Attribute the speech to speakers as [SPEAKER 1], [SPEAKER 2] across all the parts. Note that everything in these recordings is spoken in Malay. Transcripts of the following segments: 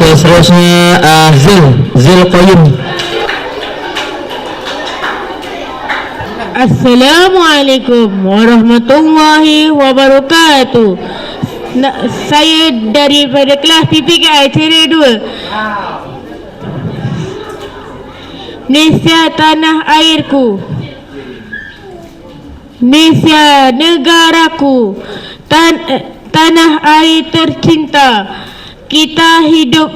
[SPEAKER 1] Oke, seterusnya Zil Qayyum.
[SPEAKER 2] Assalamualaikum warahmatullahi wabarakatuh. Saya daripada kelas PPKI Seri 2. Malaysia tanah airku, Malaysia negaraku, tanah air tercinta. Kita hidup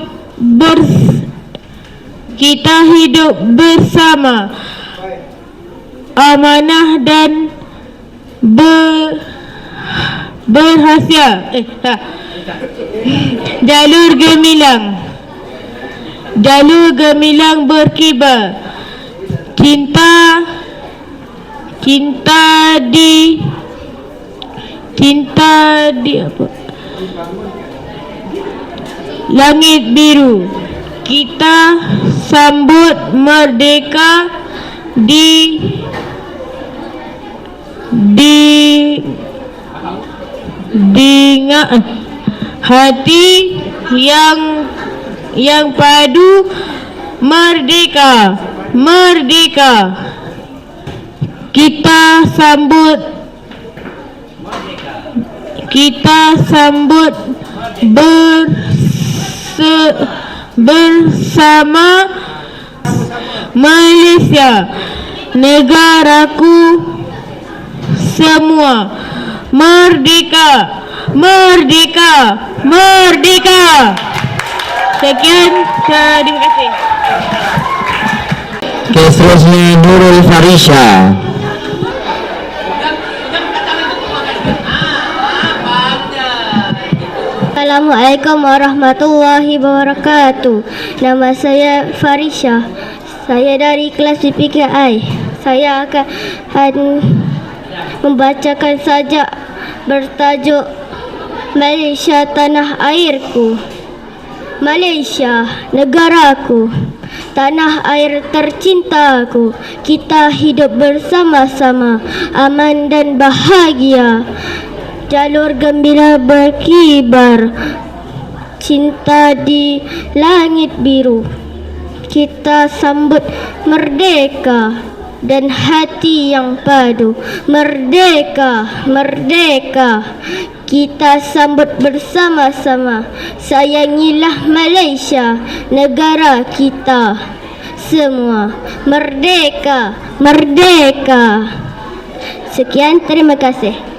[SPEAKER 2] bersama, amanah dan berhasil. Jalur gemilang berkibar. Cinta di apa? Langit biru. Kita sambut merdeka di hati yang padu. Merdeka. Kita sambut bersama Malaysia negaraku semua. Merdeka. Sekian, terima kasih.
[SPEAKER 1] Oke, seterusnya Nurul Farisha.
[SPEAKER 3] Assalamualaikum warahmatullahi wabarakatuh. Nama saya Farisha. Saya dari kelas PPKI. Saya akan membacakan sajak bertajuk Malaysia tanah airku. Malaysia negaraku, tanah air tercintaku. Kita hidup bersama-sama, aman dan bahagia. Jalur gembira berkibar, cinta di langit biru. Kita sambut merdeka dan hati yang padu. Merdeka. Kita sambut bersama-sama. Sayangilah Malaysia, negara kita semua. Merdeka. Sekian, terima kasih.